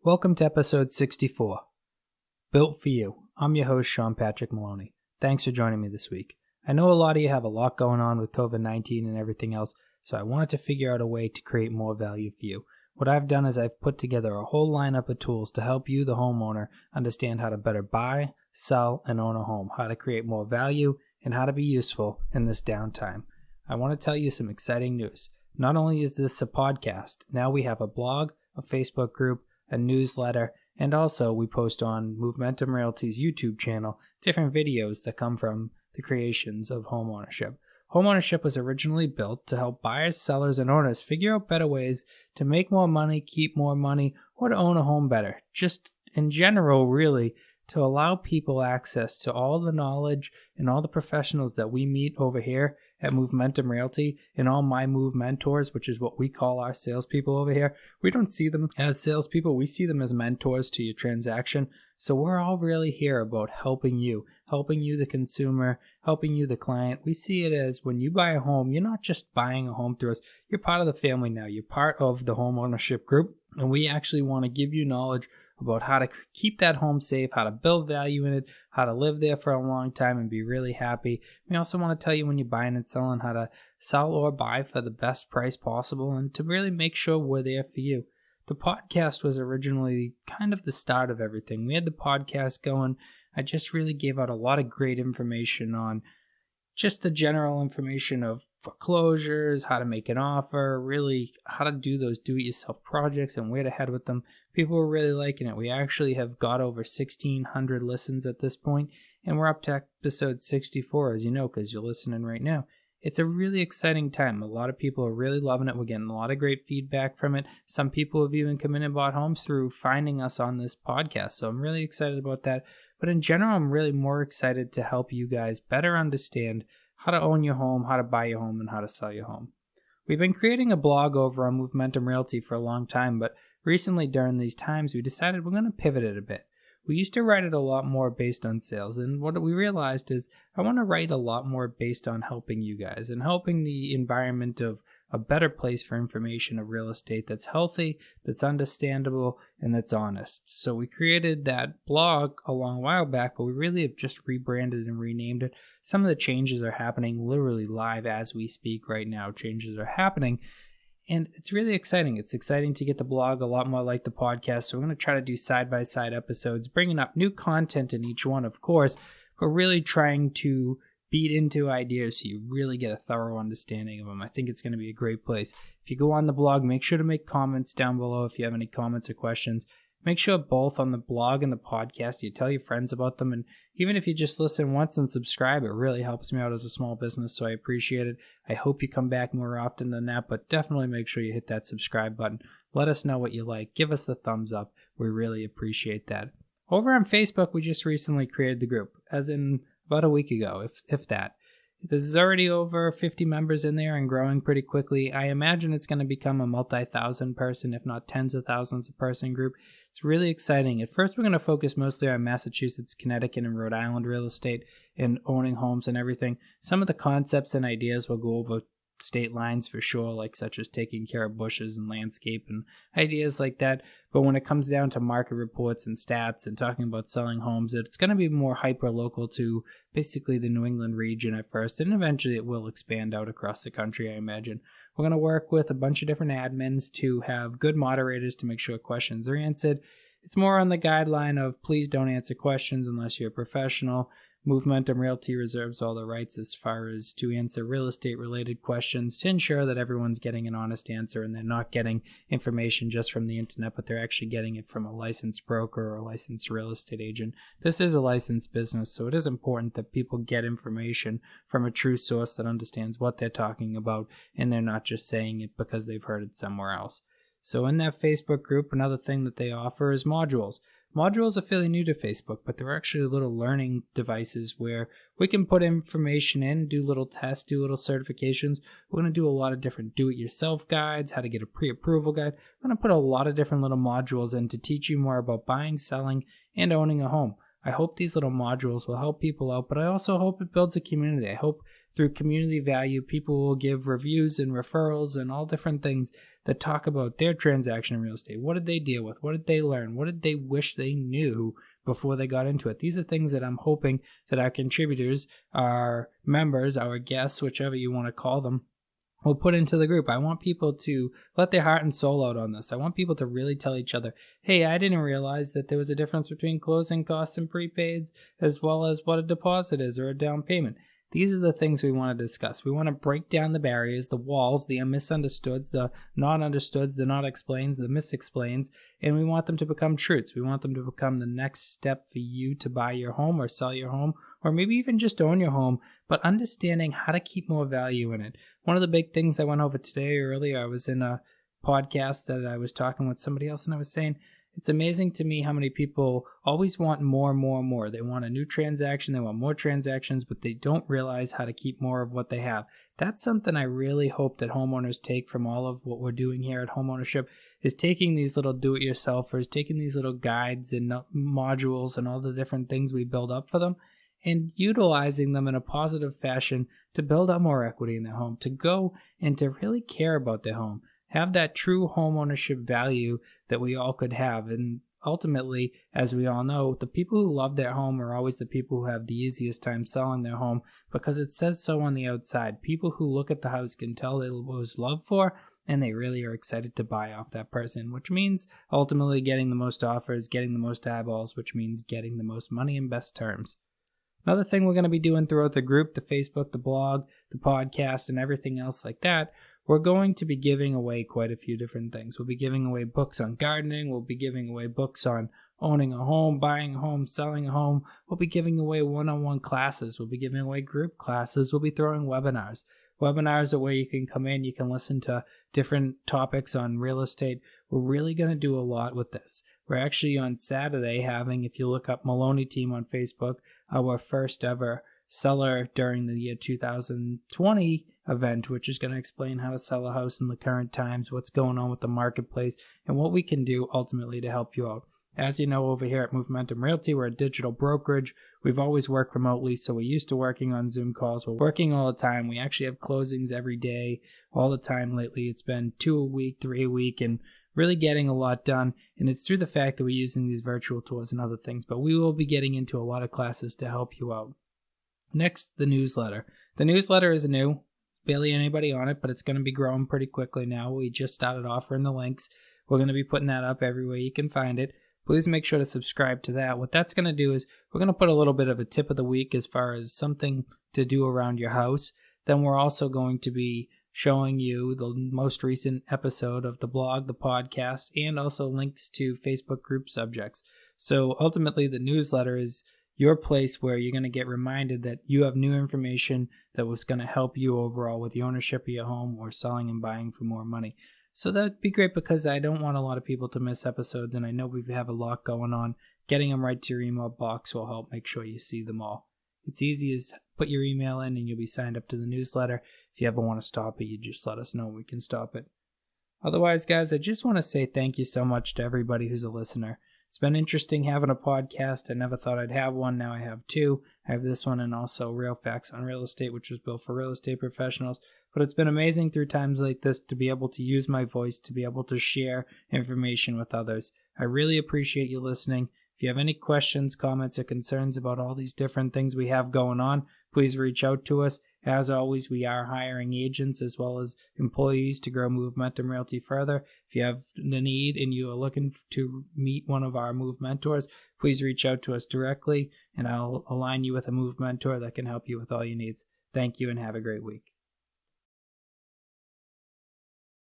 Welcome to episode 64, Built for You. I'm your host, Sean Patrick Maloney. Thanks for joining me this week. I know a lot of you have a lot going on with COVID-19 and everything else, so I wanted to figure out a way to create more value for you. What I've done is I've put together a whole lineup of tools to help you, the homeowner, understand how to better buy, sell, and own a home, how to create more value, and how to be useful in this downtime. I want to tell you some exciting news. Not only is this a podcast, now we have a blog, a Facebook group, a newsletter, and also we post on Momentum Realty's YouTube channel different videos that come from the creations of Homeownership. Homeownership was originally built to help buyers, sellers, and owners figure out better ways to make more money, keep more money, or to own a home better. Just in general, really, to allow people access to all the knowledge and all the professionals that we meet over here at Momentum Realty and all my Move mentors, which is what we call our salespeople over here. We don't see them as salespeople. We see them as mentors to your transaction. So we're all really here about helping you, the consumer, helping you, the client. We see it as when you buy a home, you're not just buying a home through us. You're part of the family now. You're part of the Homeownership group. And we actually want to give you knowledge about how to keep that home safe, how to build value in it, how to live there for a long time and be really happy. We also want to tell you when you're buying and selling how to sell or buy for the best price possible and to really make sure we're there for you. The podcast was originally kind of the start of everything. We had the podcast going. I just really gave out a lot of great information on just the general information of foreclosures, how to make an offer, really how to do those do-it-yourself projects and where to head with them. People were really liking it. We actually have got over 1,600 listens at this point, and we're up to episode 64, as you know, because you're listening right now. It's a really exciting time. A lot of people are really loving it. We're getting a lot of great feedback from it. Some people have even come in and bought homes through finding us on this podcast, so I'm really excited about that. But in general, I'm really more excited to help you guys better understand how to own your home, how to buy your home, and how to sell your home. We've been creating a blog over on Momentum Realty for a long time, but recently during these times, we decided we're going to pivot it a bit. We used to write it a lot more based on sales, and what we realized is I want to write a lot more based on helping you guys and helping the environment of a better place for information of real estate that's healthy, that's understandable, and that's honest. So we created that blog a long while back, but we really have just rebranded and renamed it. Some of the changes are happening literally live as we speak right now. Changes are happening. And it's really exciting. It's exciting to get the blog a lot more like the podcast. So we're going to try to do side-by-side episodes, bringing up new content in each one, of course, but really trying to beat into ideas so you really get a thorough understanding of them. I think it's going to be a great place. If you go on the blog, make sure to make comments down below if you have any comments or questions. Make sure both on the blog and the podcast, you tell your friends about them. And even if you just listen once and subscribe, it really helps me out as a small business, so I appreciate it. I hope you come back more often than that, but definitely make sure you hit that subscribe button. Let us know what you like. Give us the thumbs up. We really appreciate that. Over on Facebook, we just recently created the group, as in about a week ago, if that. There's already over 50 members in there and growing pretty quickly. I imagine it's going to become a multi-thousand person, if not tens of thousands of person group. It's really exciting. At first, we're going to focus mostly on Massachusetts, Connecticut, and Rhode Island real estate and owning homes and everything. Some of the concepts and ideas will go over state lines for sure, like such as taking care of bushes and landscape and ideas like that. But when it comes down to market reports and stats and talking about selling homes, it's going to be more hyper local to basically the New England region at first, and eventually it will expand out across the country, I imagine. We're going to work with a bunch of different admins to have good moderators to make sure questions are answered. It's more on the guideline of please don't answer questions unless you're a professional. Momentum Realty reserves all the rights as far as to answer real estate related questions to ensure that everyone's getting an honest answer and they're not getting information just from the internet, but they're actually getting it from a licensed broker or a licensed real estate agent. This is a licensed business, so it is important that people get information from a true source that understands what they're talking about and they're not just saying it because they've heard it somewhere else. So in that Facebook group, another thing that they offer is modules. Modules are fairly new to Facebook, but they're actually little learning devices where we can put information in, do little tests, do little certifications. We're going to do a lot of different do-it-yourself guides, how to get a pre-approval guide. We're going to put a lot of different little modules in to teach you more about buying, selling, and owning a home. I hope these little modules will help people out, but I also hope it builds a community. I hope through community value, people will give reviews and referrals and all different things that talk about their transaction in real estate. What did they deal with? What did they learn? What did they wish they knew before they got into it? These are things that I'm hoping that our contributors, our members, our guests, whichever you want to call them, will put into the group. I want people to let their heart and soul out on this. I want people to really tell each other, hey, I didn't realize that there was a difference between closing costs and prepaids, as well as what a deposit is or a down payment. These are the things we want to discuss. We want to break down the barriers, the walls, the misunderstoods, the not understoods, the not explains, the misexplains, and we want them to become truths. We want them to become the next step for you to buy your home or sell your home, or maybe even just own your home, but understanding how to keep more value in it. One of the big things I went over today earlier, I was in a podcast that I was talking with somebody else, and I was saying, it's amazing to me how many people always want more and more and more. They want a new transaction, they want more transactions, but they don't realize how to keep more of what they have. That's something I really hope that homeowners take from all of what we're doing here at Homeownership, is taking these little do-it-yourselfers, taking these little guides and modules and all the different things we build up for them, and utilizing them in a positive fashion to build up more equity in their home, to go and to really care about their home. Have that true home ownership value that we all could have. And ultimately, as we all know, the people who love their home are always the people who have the easiest time selling their home, because it says so on the outside. People who look at the house can tell it was loved for, and they really are excited to buy off that person, which means ultimately getting the most offers, getting the most eyeballs, which means getting the most money and best terms. Another thing we're going to be doing throughout the group, the Facebook, the blog, the podcast, and everything else like that, we're going to be giving away quite a few different things. We'll be giving away books on gardening. We'll be giving away books on owning a home, buying a home, selling a home. We'll be giving away one-on-one classes. We'll be giving away group classes. We'll be throwing webinars. Webinars are where you can come in, you can listen to different topics on real estate. We're really going to do a lot with this. We're actually on Saturday having, if you look up Maloney Team on Facebook, our first ever seller during the year 2020 event, which is going to explain how to sell a house in the current times, what's going on with the marketplace, and what we can do ultimately to help you out. As you know, over here at Movementum Realty, we're a digital brokerage. We've always worked remotely, so we're used to working on Zoom calls. We're working all the time. We actually have closings every day, all the time lately. It's been 2 a week, 3 a week, and really getting a lot done. And it's through the fact that we're using these virtual tours and other things, but we will be getting into a lot of classes to help you out. Next, the newsletter. The newsletter is new. Barely anybody on it, but it's going to be growing pretty quickly now. We just started offering the links. We're going to be putting that up everywhere you can find it. Please make sure to subscribe to that. What that's going to do is we're going to put a little bit of a tip of the week as far as something to do around your house. Then we're also going to be showing you the most recent episode of the blog, the podcast, and also links to Facebook group subjects. So ultimately, the newsletter is your place where you're going to get reminded that you have new information that was going to help you overall with the ownership of your home or selling and buying for more money. So that'd be great, because I don't want a lot of people to miss episodes, and I know we have a lot going on. Getting them right to your email box will help make sure you see them all. It's easy as put your email in and you'll be signed up to the newsletter. If you ever want to stop it, you just let us know and we can stop it. Otherwise, guys, I just want to say thank you so much to everybody who's a listener. It's been interesting having a podcast. I never thought I'd have one. Now I have two. I have this one and also Real Facts on Real Estate, which was built for real estate professionals. But it's been amazing through times like this to be able to use my voice, to be able to share information with others. I really appreciate you listening. If you have any questions, comments, or concerns about all these different things we have going on, please reach out to us. As always, we are hiring agents as well as employees to grow Movementum Realty further. If you have the need and you are looking to meet one of our Move Mentors, please reach out to us directly, and I'll align you with a Move Mentor that can help you with all your needs. Thank you and have a great week.